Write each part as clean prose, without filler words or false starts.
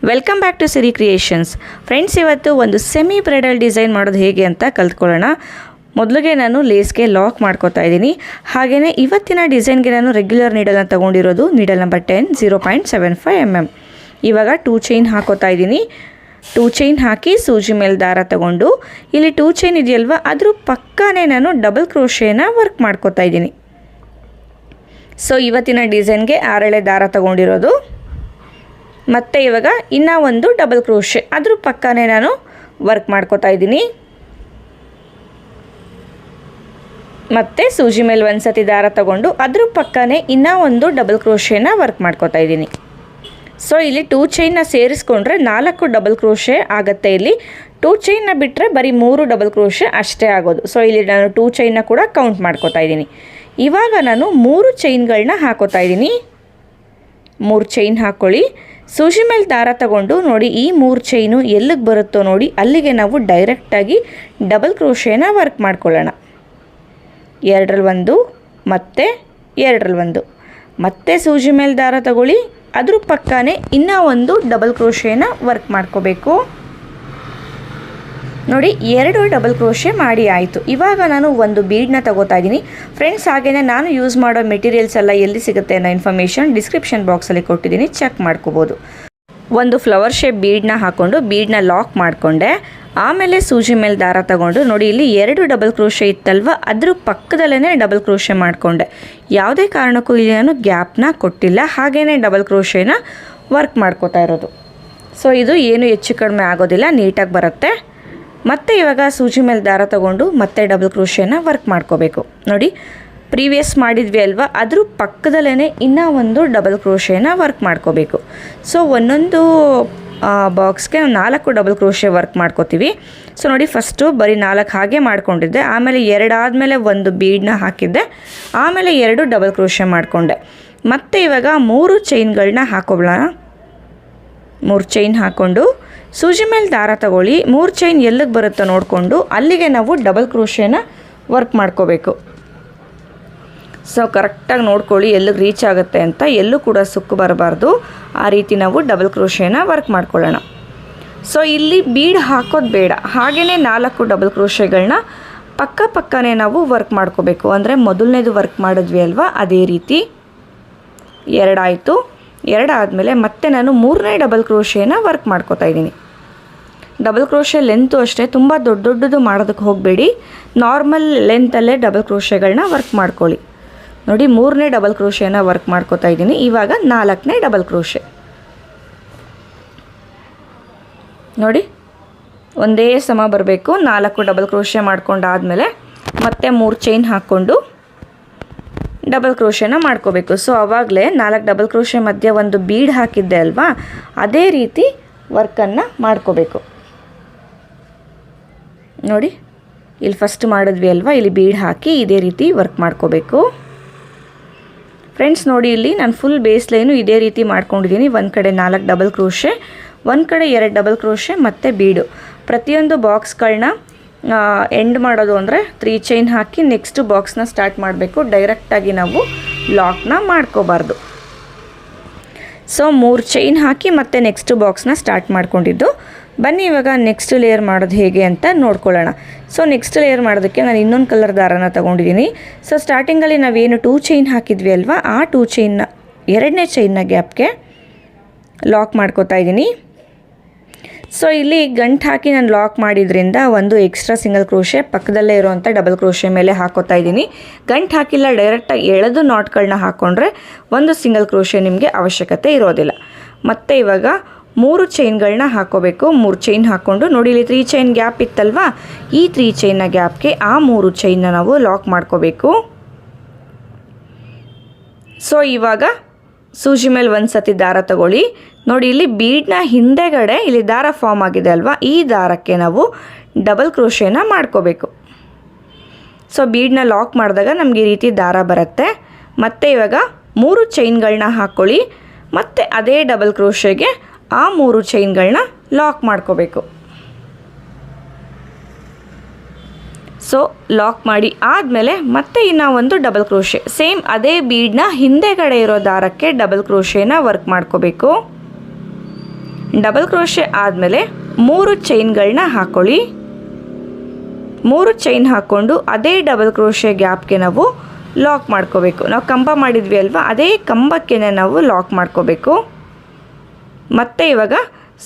Welcome back to Siri creations. Friends, ಇವತ್ತು ಒಂದು semi bridal design ಮಾಡೋದು ಹೇಗೆ ಅಂತ ಕಲ್ತ್ಕೊಳ್ಳೋಣ. ಮೊದಲಿಗೆ ನಾನು ಲೇಸ್ಗೆ ಲಾಕ್ ಮಾಡ್ಕೋತಾ ಇದ್ದೀನಿ. ಹಾಗೆಯೇ ಇವತ್ತಿನ ಡಿಸೈನ್ಗೆ ನಾನು ರೆಗ್ಯುಲರ್ ನೀಡಲ್ನ ತೊಗೊಂಡಿರೋದು ನೀಡಲ್ ನಂಬರ್ 10 0.75 mm. ಇವಾಗ 2 ಚೈನ್ ಹಾಕೋತಾ ಇದ್ದೀನಿ. 2 ಚೈನ್ ಹಾಕಿ ಸೂಜಿ ಮೇಲೆ ದಾರ ತಗೊಂಡು ಇಲ್ಲಿ 2 ಚೈನ್ ಇದೆಯಲ್ವ ಅದ್ರ ಪಕ್ಕನೇ ನಾನು ಡಬಲ್ ಕ್ರೋಶೇನ ವರ್ಕ್ ಮಾಡ್ಕೋತಾ ಇದ್ದೀನಿ. ಸೊ ಇವತ್ತಿನ ಡಿಸೈನ್ಗೆ 6 ಎಳೆ ದಾರ ತಗೊಂಡಿರೋದು. ಮತ್ತು ಇವಾಗ ಇನ್ನೂ ಒಂದು ಡಬಲ್ ಕ್ರೋಶೆ ಅದ್ರ ಪಕ್ಕನೇ ನಾನು ವರ್ಕ್ ಮಾಡ್ಕೋತಾ ಇದ್ದೀನಿ. ಮತ್ತು ಸೂಜಿ ಮೇಲೆ ಒಂದು ಸತಿ ದಾರ ತಗೊಂಡು ಅದ್ರ ಪಕ್ಕನೇ ಇನ್ನೂ ಒಂದು ಡಬಲ್ ಕ್ರೋಶೇನ ವರ್ಕ್ ಮಾಡ್ಕೋತಾ ಇದ್ದೀನಿ. ಸೊ ಇಲ್ಲಿ 2 ಚೈನ್ನ ಸೇರಿಸ್ಕೊಂಡ್ರೆ 4 ಡಬಲ್ ಕ್ರೋಶೆ ಆಗುತ್ತೆ. ಇಲ್ಲಿ 2 ಚೈನ್ನ ಬಿಟ್ಟರೆ ಬರೀ 3 ಡಬಲ್ ಕ್ರೋಶೆ ಅಷ್ಟೇ ಆಗೋದು. ಸೊ ಇಲ್ಲಿ ನಾನು 2 ಚೈನ್ನ ಕೂಡ ಕೌಂಟ್ ಮಾಡ್ಕೋತಾ ಇದ್ದೀನಿ. ಇವಾಗ ನಾನು 3 ಚೈನ್ಗಳನ್ನ ಹಾಕೋತಾ ಇದ್ದೀನಿ. 3 ಚೈನ್ ಹಾಕ್ಕೊಳ್ಳಿ. ಸೂಜಿ ಮೇಲೆ ದಾರ ತಗೊಂಡು ನೋಡಿ ಈ 3 ಚೈನು ಎಲ್ಲಿಗೆ ಬರುತ್ತೋ ನೋಡಿ ಅಲ್ಲಿಗೆ ನಾವು ಡೈರೆಕ್ಟಾಗಿ ಡಬಲ್ ಕ್ರೋಶೇನ ವರ್ಕ್ ಮಾಡ್ಕೊಳ್ಳೋಣ. 2ರಲ್ಲಿ 1 ಮತ್ತು 2ರಲ್ಲಿ 1 ಮತ್ತೆ ಸೂಜಿ ಮೇಲೆ ದಾರ ತಗೊಳ್ಳಿ. ಅದ್ರ ಪಕ್ಕನೇ ಇನ್ನೂ ಒಂದು ಡಬಲ್ ಕ್ರೋಶೇನ ವರ್ಕ್ ಮಾಡ್ಕೋಬೇಕು. ನೋಡಿ 2 ಡಬಲ್ ಕ್ರೋಶೆ ಮಾಡಿ ಆಯಿತು. ಇವಾಗ ನಾನು ಒಂದು ಬೀಡನ್ನ ತಗೋತಾ ಇದ್ದೀನಿ. ಫ್ರೆಂಡ್ಸ್, ಹಾಗೆಯೇ ನಾನು ಯೂಸ್ ಮಾಡೋ ಮೆಟೀರಿಯಲ್ಸ್ ಎಲ್ಲ ಎಲ್ಲಿ ಸಿಗುತ್ತೆ ಅನ್ನೋ ಇನ್ಫಾರ್ಮೇಷನ್ ಡಿಸ್ಕ್ರಿಪ್ಷನ್ ಬಾಕ್ಸಲ್ಲಿ ಕೊಟ್ಟಿದ್ದೀನಿ, ಚೆಕ್ ಮಾಡ್ಕೋಬೋದು. ಒಂದು ಫ್ಲವರ್ ಶೇಪ್ ಬೀಡನ್ನ ಹಾಕ್ಕೊಂಡು ಬೀಡನ್ನ ಲಾಕ್ ಮಾಡಿಕೊಂಡೆ. ಆಮೇಲೆ ಸೂಜಿ ಮೇಲೆ ದಾರ ತಗೊಂಡು ನೋಡಿ ಇಲ್ಲಿ 2 ಡಬಲ್ ಕ್ರೋಶೆ ಇತ್ತಲ್ವ ಅದ್ರ ಪಕ್ಕದಲ್ಲೇ ಡಬಲ್ ಕ್ರೋಶೆ ಮಾಡಿಕೊಂಡೆ. ಯಾವುದೇ ಕಾರಣಕ್ಕೂ ಇಲ್ಲಿ ನಾನು ಗ್ಯಾಪ್ನ ಕೊಟ್ಟಿಲ್ಲ, ಹಾಗೆಯೇ ಡಬಲ್ ಕ್ರೋಶೆನ ವರ್ಕ್ ಮಾಡ್ಕೋತಾ ಇರೋದು. ಸೊ ಇದು ಏನು ಹೆಚ್ಚು ಕಡಿಮೆ ಆಗೋದಿಲ್ಲ, ನೀಟಾಗಿ ಬರುತ್ತೆ. ಮತ್ತು ಇವಾಗ ಸೂಜಿ ಮೇಲೆ ದಾರ ತಗೊಂಡು ಮತ್ತೆ ಡಬಲ್ ಕ್ರೋಶೇನ ವರ್ಕ್ ಮಾಡ್ಕೋಬೇಕು. ನೋಡಿ ಪ್ರೀವಿಯಸ್ ಮಾಡಿದ್ವಿ ಅಲ್ವಾ ಅದ್ರ ಪಕ್ಕದಲ್ಲೇ ಇನ್ನೂ ಒಂದು ಡಬಲ್ ಕ್ರೋಶೇನ ವರ್ಕ್ ಮಾಡ್ಕೋಬೇಕು. ಸೊ ಒಂದೊಂದು ಬಾಕ್ಸ್ಗೆ 4 ಡಬಲ್ ಕ್ರೋಶೆ ವರ್ಕ್ ಮಾಡ್ಕೋತೀವಿ. ಸೊ ನೋಡಿ ಫಸ್ಟು ಬರೀ 4 ಹಾಗೆ ಮಾಡ್ಕೊಂಡಿದ್ದೆ. ಆಮೇಲೆ 2 ಆದಮೇಲೆ ಒಂದು ಬೀಡನ್ನ ಹಾಕಿದ್ದೆ. ಆಮೇಲೆ 2 ಡಬಲ್ ಕ್ರೋಶೆ ಮಾಡಿಕೊಂಡೆ. ಮತ್ತು ಇವಾಗ 3 ಚೈನ್ಗಳನ್ನ ಹಾಕೋಬಿಡೋಣ. 3 ಚೈನ್ ಹಾಕ್ಕೊಂಡು ಸೂಜಿ ಮೇಲೆ ದಾರ ತಗೊಳ್ಳಿ. 3 ಚೈನ್ ಎಲ್ಲಿಗೆ ಬರುತ್ತೋ ನೋಡಿಕೊಂಡು ಅಲ್ಲಿಗೆ ನಾವು ಡಬಲ್ ಕ್ರೋಶೇನ ವರ್ಕ್ ಮಾಡ್ಕೋಬೇಕು. ಸೊ ಕರೆಕ್ಟಾಗಿ ನೋಡ್ಕೊಳ್ಳಿ ಎಲ್ಲಿಗೆ ರೀಚ್ ಆಗುತ್ತೆ ಅಂತ, ಎಲ್ಲೂ ಕೂಡ ಸುಕ್ಕು ಬರಬಾರ್ದು. ಆ ರೀತಿ ನಾವು ಡಬಲ್ ಕ್ರೋಶೇನ ವರ್ಕ್ ಮಾಡ್ಕೊಳ್ಳೋಣ. ಸೊ ಇಲ್ಲಿ ಬೀಡ್ ಹಾಕೋದು ಬೇಡ, ಹಾಗೆಯೇ 4 ಡಬಲ್ ಕ್ರೋಶೆಗಳನ್ನ ಪಕ್ಕನೇ ನಾವು ವರ್ಕ್ ಮಾಡ್ಕೋಬೇಕು. ಅಂದರೆ ಮೊದಲನೇದು ವರ್ಕ್ ಮಾಡಿದ್ವಿ ಅಲ್ವಾ ಅದೇ ರೀತಿ. 2 ಆಯಿತು. 2 ಆದಮೇಲೆ ಮತ್ತೆ ನಾನು 3ನೇ ಡಬಲ್ ಕ್ರೋಶೇನ ವರ್ಕ್ ಮಾಡ್ಕೋತಾ ಇದ್ದೀನಿ. ಡಬಲ್ ಕ್ರೋಶೆ ಲೆಂತು ಅಷ್ಟೇ, ತುಂಬ ದೊಡ್ಡದು ಮಾಡೋದಕ್ಕೆ ಹೋಗಬೇಡಿ. ನಾರ್ಮಲ್ ಲೆಂತಲ್ಲೇ ಡಬಲ್ ಕ್ರೋಶೆಗಳನ್ನ ವರ್ಕ್ ಮಾಡ್ಕೊಳ್ಳಿ. ನೋಡಿ 3ನೇ ಡಬಲ್ ಕ್ರೋಶೆನ ವರ್ಕ್ ಮಾಡ್ಕೋತಾ ಇದ್ದೀನಿ. ಇವಾಗ 4ನೇ ಡಬಲ್ ಕ್ರೋಶೆ ನೋಡಿ ಒಂದೇ ಸಮ ಬರಬೇಕು. 4 ಡಬಲ್ ಕ್ರೋಶೆ ಮಾಡ್ಕೊಂಡಾದಮೇಲೆ ಮತ್ತೆ 3 ಚೈನ್ ಹಾಕ್ಕೊಂಡು ಡಬಲ್ ಕ್ರೋಶೆನ ಮಾಡ್ಕೋಬೇಕು. ಸೊ ಆವಾಗಲೇ 4 ಡಬಲ್ ಕ್ರೋಶೆ ಮಧ್ಯೆ ಒಂದು ಬೀಡ್ ಹಾಕಿದ್ದೆ ಅಲ್ವಾ ಅದೇ ರೀತಿ ವರ್ಕನ್ನು ಮಾಡ್ಕೋಬೇಕು. ನೋಡಿ ಇಲ್ಲಿ ಫಸ್ಟ್ ಮಾಡಿದ್ವಿ ಅಲ್ವಾ, ಇಲ್ಲಿ ಬೀಡ್ ಹಾಕಿ ಇದೇ ರೀತಿ ವರ್ಕ್ ಮಾಡ್ಕೋಬೇಕು. ಫ್ರೆಂಡ್ಸ್ ನೋಡಿ ಇಲ್ಲಿ ನಾನು ಫುಲ್ ಬೇಸ್ ಲೈನು ಇದೇ ರೀತಿ ಮಾಡ್ಕೊಂಡಿದ್ದೀನಿ. ಒಂದು ಕಡೆ 4 ಡಬಲ್ ಕ್ರೋಶೆ, ಒಂದು ಕಡೆ 2 ಡಬಲ್ ಕ್ರೋಶೆ ಮತ್ತು ಬೀಡು. ಪ್ರತಿಯೊಂದು ಬಾಕ್ಸ್ಗಳನ್ನ ಎಂಡ್ ಮಾಡೋದು ಅಂದರೆ 3 ಚೈನ್ ಹಾಕಿ ನೆಕ್ಸ್ಟ್ ಬಾಕ್ಸ್ನ ಸ್ಟಾರ್ಟ್ ಮಾಡಬೇಕು. ಡೈರೆಕ್ಟಾಗಿ ನಾವು ಲಾಕ್ನ ಮಾಡ್ಕೋಬಾರ್ದು. ಸೊ 3 ಚೈನ್ ಹಾಕಿ ಮತ್ತೆ ನೆಕ್ಸ್ಟ್ ಬಾಕ್ಸ್ನ ಸ್ಟಾರ್ಟ್ ಮಾಡ್ಕೊಂಡಿದ್ದು. ಬನ್ನಿ ಇವಾಗ ನೆಕ್ಸ್ಟ್ ಲೇಯರ್ ಮಾಡೋದು ಹೇಗೆ ಅಂತ ನೋಡ್ಕೊಳ್ಳೋಣ. ಸೊ ನೆಕ್ಸ್ಟ್ ಲೇಯರ್ ಮಾಡೋದಕ್ಕೆ ನಾನು ಇನ್ನೊಂದು ಕಲರ್ ದಾರನ ತೊಗೊಂಡಿದ್ದೀನಿ. ಸೊ ಸ್ಟಾರ್ಟಿಂಗಲ್ಲಿ ನಾವೇನು 2 ಚೈನ್ ಹಾಕಿದ್ವಿ ಅಲ್ವಾ ಆ 2 ಚೈನ್ನ 2ನೇ ಚೈನ್ನ ಗ್ಯಾಪ್ಗೆ ಲಾಕ್ ಮಾಡ್ಕೋತಾ ಇದ್ದೀನಿ. ಸೊ ಇಲ್ಲಿ ಗಂಟು ಹಾಕಿ ನಾನು ಲಾಕ್ ಮಾಡಿದ್ರಿಂದ ಒಂದು ಎಕ್ಸ್ಟ್ರಾ ಸಿಂಗಲ್ ಕ್ರೋಶೆ ಪಕ್ಕದಲ್ಲೇ ಇರುವಂಥ ಡಬಲ್ ಕ್ರೋಶೆ ಮೇಲೆ ಹಾಕೋತಾ ಇದ್ದೀನಿ. ಗಂಟು ಹಾಕಿಲ್ಲ, ಡೈರೆಕ್ಟಾಗಿ ಎಳೆದು ನಾಟ್ಗಳನ್ನ ಹಾಕ್ಕೊಂಡ್ರೆ ಒಂದು ಸಿಂಗಲ್ ಕ್ರೋಶೆ ನಿಮಗೆ ಅವಶ್ಯಕತೆ ಇರೋದಿಲ್ಲ. ಮತ್ತು ಇವಾಗ 3 ಚೈನ್ಗಳನ್ನ ಹಾಕೋಬೇಕು. 3 ಚೈನ್ ಹಾಕ್ಕೊಂಡು ನೋಡಿ ಇಲ್ಲಿ 3 ಚೈನ್ ಗ್ಯಾಪ್ ಇತ್ತಲ್ವಾ, ಈ 3 ಚೈನ್ನ ಗ್ಯಾಪ್ಗೆ ಆ 3 ಚೈನ್ನ ನಾವು ಲಾಕ್ ಮಾಡ್ಕೋಬೇಕು. ಸೊ ಇವಾಗ ಸೂಜಿ ಮೇಲೆ ಒಂದು ಸತಿ ದಾರ ತಗೊಳ್ಳಿ. ನೋಡಿ ಇಲ್ಲಿ ಬೀಡ್ನ ಹಿಂದೆಗಡೆ ಇಲ್ಲಿ ದಾರ ಫಾರ್ಮ್ ಆಗಿದೆ ಅಲ್ವಾ, ಈ ದಾರಕ್ಕೆ ನಾವು ಡಬಲ್ ಕ್ರೋಶೇನ ಮಾಡ್ಕೋಬೇಕು. ಸೊ ಬೀಡ್ನ ಲಾಕ್ ಮಾಡಿದಾಗ ನಮಗೆ ಈ ರೀತಿ ದಾರ ಬರುತ್ತೆ. ಮತ್ತು ಇವಾಗ 3 ಚೈನ್ಗಳನ್ನ ಹಾಕ್ಕೊಳ್ಳಿ. ಮತ್ತು ಅದೇ ಡಬಲ್ ಕ್ರೋಶೆಗೆ ಆ 3 ಚೈನ್ಗಳನ್ನ ಲಾಕ್ ಮಾಡ್ಕೋಬೇಕು. ಸೊ ಲಾಕ್ ಮಾಡಿ ಆದಮೇಲೆ ಮತ್ತೆ ಇನ್ನೂ ಒಂದು ಡಬಲ್ ಕ್ರೋಶೆ, ಸೇಮ್ ಅದೇ ಬೀಡ್ನ ಹಿಂದೆಗಡೆ ಇರೋ ದಾರಕ್ಕೆ ಡಬಲ್ ಕ್ರೋಶೆನ ವರ್ಕ್ ಮಾಡ್ಕೋಬೇಕು. ಡಬಲ್ ಕ್ರೋಶೆ ಆದಮೇಲೆ 3 ಚೈನ್ಗಳನ್ನ ಹಾಕ್ಕೊಳ್ಳಿ. 3 ಚೈನ್ ಹಾಕ್ಕೊಂಡು ಅದೇ ಡಬಲ್ ಕ್ರೋಶೆ ಗ್ಯಾಪ್ಗೆ ನಾವು ಲಾಕ್ ಮಾಡ್ಕೋಬೇಕು. ನಾವು ಕಂಬ ಮಾಡಿದ್ವಿ ಅಲ್ವಾ, ಅದೇ ಕಂಬಕ್ಕೆ ನಾವು ಲಾಕ್ ಮಾಡ್ಕೋಬೇಕು. ಮತ್ತು ಇವಾಗ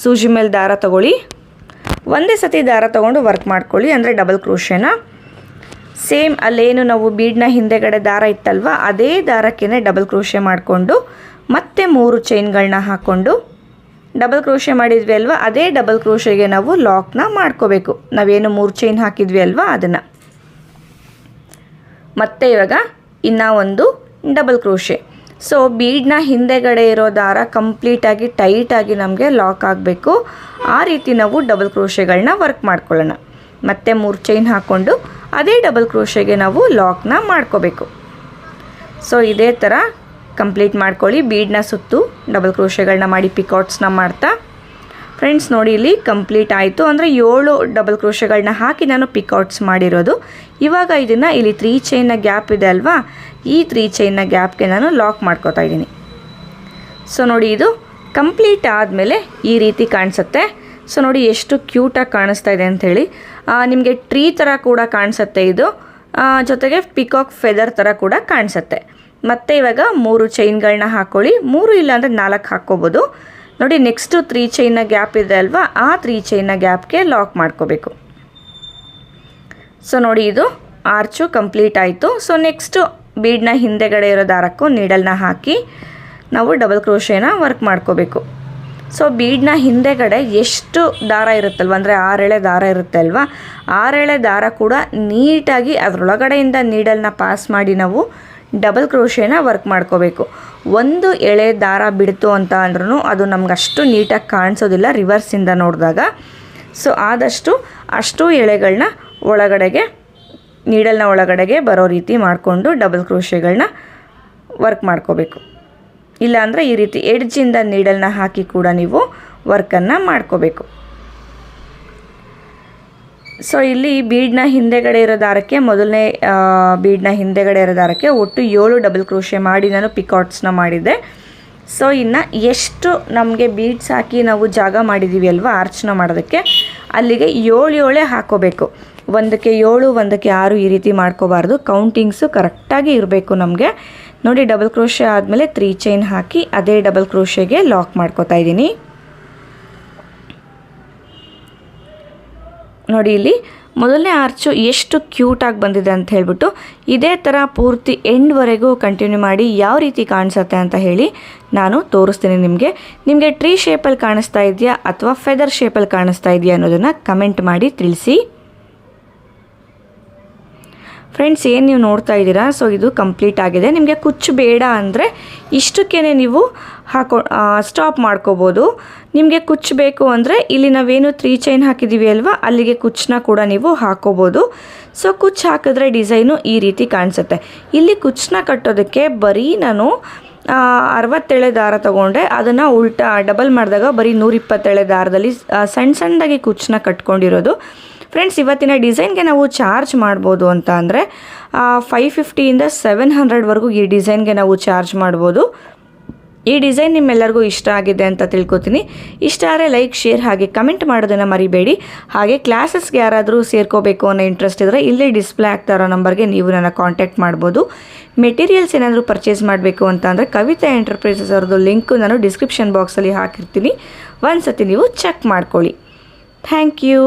ಸೂಜಿ ಮೇಲೆ ದಾರ ತಗೊಳ್ಳಿ. ಒಂದೇ ಸತಿ ದಾರ ತೊಗೊಂಡು ವರ್ಕ್ ಮಾಡ್ಕೊಳ್ಳಿ, ಅಂದರೆ ಡಬಲ್ ಕ್ರೋಶೆನ. ಸೇಮ್ ಅಲ್ಲೇನು ನಾವು ಬೀಡ್ನ ಹಿಂದೆಗಡೆ ದಾರ ಇತ್ತಲ್ವ, ಅದೇ ದಾರಕ್ಕೆ ಡಬಲ್ ಕ್ರೋಶೆ ಮಾಡಿಕೊಂಡು ಮತ್ತೆ 3 ಚೈನ್ಗಳನ್ನ ಹಾಕ್ಕೊಂಡು ಡಬಲ್ ಕ್ರೋಶೆ ಮಾಡಿದ್ವಿ ಅಲ್ವಾ, ಅದೇ ಡಬಲ್ ಕ್ರೋಶೆಗೆ ನಾವು ಲಾಕ್ನ ಮಾಡ್ಕೋಬೇಕು. ನಾವೇನು 3 ಚೈನ್ ಹಾಕಿದ್ವಿ ಅಲ್ವಾ ಅದನ್ನು. ಮತ್ತು ಇವಾಗ ಇನ್ನೂ ಒಂದು ಡಬಲ್ ಕ್ರೋಶೆ. ಸೊ ಬೀಡ್ನ ಹಿಂದೆಗಡೆ ಇರೋ ದಾರ ಕಂಪ್ಲೀಟಾಗಿ ಟೈಟಾಗಿ ನಮಗೆ ಲಾಕ್ ಆಗಬೇಕು. ಆ ರೀತಿ ನಾವು ಡಬಲ್ ಕ್ರೋಶೆಗಳನ್ನ ವರ್ಕ್ ಮಾಡ್ಕೊಳ್ಳೋಣ. ಮತ್ತೆ 3 ಚೈನ್ ಹಾಕ್ಕೊಂಡು ಅದೇ ಡಬಲ್ ಕ್ರೋಶೆಗೆ ನಾವು ಲಾಕ್ನ ಮಾಡ್ಕೋಬೇಕು. ಸೊ ಇದೇ ಥರ ಕಂಪ್ಲೀಟ್ ಮಾಡ್ಕೊಳ್ಳಿ. ಬೀಡ್ನ ಸುತ್ತು ಡಬಲ್ ಕ್ರೋಶೆಗಳನ್ನ ಮಾಡಿ ಪಿಕಾಟ್ಸ್ನ ಮಾಡ್ತಾ. ಫ್ರೆಂಡ್ಸ್ ನೋಡಿ, ಇಲ್ಲಿ ಕಂಪ್ಲೀಟ್ ಆಯಿತು. ಅಂದರೆ 7 ಡಬಲ್ ಕ್ರೋಶೆಗಳನ್ನ ಹಾಕಿ ನಾನು ಪಿಕಾಟ್ಸ್ ಮಾಡಿರೋದು. ಇವಾಗ ಇದನ್ನು ಇಲ್ಲಿ 3 ಚೈನ್ನ ಗ್ಯಾಪ್ ಇದೆ ಅಲ್ವಾ, ಈ 3 ಚೈನ್ನ ಗ್ಯಾಪ್ಗೆ ನಾನು ಲಾಕ್ ಮಾಡ್ಕೋತಾ ಇದ್ದೀನಿ. ಸೊ ನೋಡಿ, ಇದು ಕಂಪ್ಲೀಟ್ ಆದಮೇಲೆ ಈ ರೀತಿ ಕಾಣಿಸುತ್ತೆ. ಸೊ ನೋಡಿ ಎಷ್ಟು ಕ್ಯೂಟಾಗಿ ಕಾಣಿಸ್ತಾ ಇದೆ ಅಂಥೇಳಿ. ನಿಮಗೆ ಟ್ರೀ ಥರ ಕೂಡ ಕಾಣಿಸುತ್ತೆ ಇದು, ಜೊತೆಗೆ ಪಿಕಾಕ್ ಫೆದರ್ ಥರ ಕೂಡ ಕಾಣಿಸುತ್ತೆ. ಮತ್ತು ಇವಾಗ 3 ಚೈನ್ಗಳನ್ನ ಹಾಕ್ಕೊಳ್ಳಿ. 3 ಇಲ್ಲಾಂದರೆ 4 ಹಾಕ್ಕೋಬೋದು. ನೋಡಿ, ನೆಕ್ಸ್ಟು 3 ಚೈನ್ನ ಗ್ಯಾಪ್ ಇದೆ ಅಲ್ವಾ, ಆ 3 ಚೈನ್ನ ಗ್ಯಾಪ್ಗೆ ಲಾಕ್ ಮಾಡ್ಕೋಬೇಕು. ಸೊ ನೋಡಿ, ಇದು ಆರ್ಚು ಕಂಪ್ಲೀಟ್ ಆಯಿತು. ಸೊ ನೆಕ್ಸ್ಟು ಬೀಡ್ನ ಹಿಂದೆಗಡೆ ಇರೋ ದಾರಕ್ಕೂ ನೀಡಲ್ನ ಹಾಕಿ ನಾವು ಡಬಲ್ ಕ್ರೋಶೇನ ವರ್ಕ್ ಮಾಡ್ಕೋಬೇಕು. ಸೊ ಬೀಡ್ನ ಹಿಂದೆಗಡೆ ಎಷ್ಟು ದಾರ ಇರುತ್ತಲ್ವ, ಅಂದರೆ 6 ಎಳೆ ದಾರ ಇರುತ್ತೆ ಅಲ್ವಾ, 6 ಎಳೆ ದಾರ ಕೂಡ ನೀಟಾಗಿ ಅದರೊಳಗಡೆಯಿಂದ ನೀಡಲ್ನ ಪಾಸ್ ಮಾಡಿ ನಾವು ಡಬಲ್ ಕ್ರೋಶೇನ ವರ್ಕ್ ಮಾಡ್ಕೋಬೇಕು. 1 ಎಳೆ ದಾರ ಬಿಡ್ತು ಅಂತ ಅಂದ್ರೂ ಅದು ನಮ್ಗೆ ಅಷ್ಟು ನೀಟಾಗಿ ಕಾಣಿಸೋದಿಲ್ಲ ರಿವರ್ಸಿಂದ ನೋಡಿದಾಗ. ಸೊ ಆದಷ್ಟು ಅಷ್ಟು ಎಳೆಗಳನ್ನ ಒಳಗಡೆಗೆ ನೀಡಲ್ನ ಒಳಗಡೆಗೆ ಬರೋ ರೀತಿ ಮಾಡಿಕೊಂಡು ಡಬಲ್ ಕ್ರೋಶೆಗಳನ್ನ ವರ್ಕ್ ಮಾಡ್ಕೋಬೇಕು. ಇಲ್ಲಾಂದರೆ ಈ ರೀತಿ ಎಡ್ಜಿಂದ ನೀಡಲ್ನ ಹಾಕಿ ಕೂಡ ನೀವು ವರ್ಕನ್ನು ಮಾಡ್ಕೋಬೇಕು. ಸೊ ಇಲ್ಲಿ ಬೀಡ್ನ ಹಿಂದೆಗಡೆ ಇರೋ ದಾರಕ್ಕೆ ಮೊದಲನೇ ಬೀಡ್ನ ಹಿಂದೆಗಡೆ ಇರೋ ದಾರಕ್ಕೆ ಒಟ್ಟು 7 ಡಬಲ್ ಕ್ರೋಶೆ ಮಾಡಿ ನಾನು ಪಿಕಾಟ್ಸ್ನ ಮಾಡಿದ್ದೆ. ಸೊ ಇನ್ನು ಎಷ್ಟು ನಮಗೆ ಬೀಡ್ಸ್ ಹಾಕಿ ನಾವು ಜಾಗ ಮಾಡಿದ್ದೀವಿ ಅಲ್ವಾ ಆರ್ಚ್ನ ಮಾಡೋದಕ್ಕೆ, ಅಲ್ಲಿಗೆ 7 ಹಾಕೋಬೇಕು. ಒಂದಕ್ಕೆ 7, ಒಂದಕ್ಕೆ 6 ಈ ರೀತಿ ಮಾಡ್ಕೋಬಾರ್ದು. ಕೌಂಟಿಂಗ್ಸು ಕರೆಕ್ಟಾಗಿ ಇರಬೇಕು ನಮಗೆ. ನೋಡಿ, ಡಬಲ್ ಕ್ರೋಶೆ ಆದಮೇಲೆ 3 ಚೈನ್ ಹಾಕಿ ಅದೇ ಡಬಲ್ ಕ್ರೋಶೆಗೆ ಲಾಕ್ ಮಾಡ್ಕೋತಾ ಇದ್ದೀನಿ. ನೋಡಿ, ಇಲ್ಲಿ ಮೊದಲನೇ ಆರ್ಚು ಎಷ್ಟು ಕ್ಯೂಟಾಗಿ ಬಂದಿದೆ ಅಂತ ಹೇಳ್ಬಿಟ್ಟು ಇದೇ ಥರ ಪೂರ್ತಿ ಎಂಡ್ವರೆಗೂ ಕಂಟಿನ್ಯೂ ಮಾಡಿ ಯಾವ ರೀತಿ ಕಾಣಿಸುತ್ತೆ ಅಂತ ಹೇಳಿ ನಾನು ತೋರಿಸ್ತೀನಿ ನಿಮಗೆ ಟ್ರೀ ಶೇಪಲ್ಲಿ ಕಾಣಿಸ್ತಾ ಇದೆಯಾ ಅಥವಾ ಫೆದರ್ ಶೇಪಲ್ಲಿ ಕಾಣಿಸ್ತಾ ಇದೆಯಾ ಅನ್ನೋದನ್ನು ಕಮೆಂಟ್ ಮಾಡಿ ತಿಳಿಸಿ. ಫ್ರೆಂಡ್ಸ್, ಏನು ನೀವು ನೋಡ್ತಾ ಇದ್ದೀರಾ, ಸೊ ಇದು ಕಂಪ್ಲೀಟ್ ಆಗಿದೆ. ನಿಮಗೆ ಕುಚ್ಚು ಬೇಡ ಅಂದರೆ ಇಷ್ಟಕ್ಕೇ ನೀವು ಸ್ಟಾಪ್ ಮಾಡ್ಕೋಬೋದು. ನಿಮಗೆ ಕುಚ್ಚು ಬೇಕು ಅಂದರೆ ಇಲ್ಲಿ ನಾವೇನು 3 ಚೈನ್ ಹಾಕಿದ್ದೀವಿ ಅಲ್ವಾ, ಅಲ್ಲಿಗೆ ಕುಚ್ಚನ್ನ ಕೂಡ ನೀವು ಹಾಕೋಬೋದು. ಸೊ ಕುಚ್ಚು ಹಾಕಿದ್ರೆ ಡಿಸೈನು ಈ ರೀತಿ ಕಾಣಿಸುತ್ತೆ. ಇಲ್ಲಿ ಕುಚ್ಚನ್ನ ಕಟ್ಟೋದಕ್ಕೆ ಬರೀ ನಾನು 60 ಎಳೆ ದಾರ ತೊಗೊಂಡೆ. ಅದನ್ನು ಉಲ್ಟಾ ಡಬಲ್ ಮಾಡಿದಾಗ ಬರೀ 120 ಎಳೆ ದಾರದಲ್ಲಿ ಸಣ್ಣದಾಗಿ ಕುಚ್ಚನ್ನ ಕಟ್ಕೊಂಡಿರೋದು. ಫ್ರೆಂಡ್ಸ್, ಇವತ್ತಿನ ಡಿಸೈನ್ಗೆ ನಾವು ಚಾರ್ಜ್ ಮಾಡ್ಬೋದು ಅಂತ ಅಂದರೆ 550ಇಂದ 700ವರೆಗೂ ಈ ಡಿಸೈನ್ಗೆ ನಾವು ಚಾರ್ಜ್ ಮಾಡ್ಬೋದು. ಈ ಡಿಸೈನ್ ನಿಮ್ಮೆಲ್ಲರಿಗೂ ಇಷ್ಟ ಆಗಿದೆ ಅಂತ ತಿಳ್ಕೊತೀನಿ. ಇಷ್ಟ ಆದರೆ ಲೈಕ್, ಶೇರ್ ಹಾಗೆ ಕಮೆಂಟ್ ಮಾಡೋದನ್ನು ಮರಿಬೇಡಿ. ಹಾಗೆ ಕ್ಲಾಸಸ್ಗೆ ಯಾರಾದರೂ ಸೇರ್ಕೋಬೇಕು ಅನ್ನೋ ಇಂಟ್ರೆಸ್ಟ್ ಇದ್ದರೆ ಇಲ್ಲೇ ಡಿಸ್ಪ್ಲೇ ಆಗ್ತಾ ಇರೋ ನಂಬರ್ಗೆ ನೀವು ನನ್ನ ಕಾಂಟ್ಯಾಕ್ಟ್ ಮಾಡ್ಬೋದು. ಮೆಟೀರಿಯಲ್ಸ್ ಏನಾದರೂ ಪರ್ಚೇಸ್ ಮಾಡಬೇಕು ಅಂತ ಅಂದರೆ ಕವಿತಾ ಎಂಟರ್ಪ್ರೈಸಸ್ ಅವ್ರದ್ದು ಲಿಂಕು ನಾನು ಡಿಸ್ಕ್ರಿಪ್ಷನ್ ಬಾಕ್ಸಲ್ಲಿ ಹಾಕಿರ್ತೀನಿ. ಒಂದು ಸತಿ ನೀವು ಚೆಕ್ ಮಾಡ್ಕೊಳ್ಳಿ. Thank you.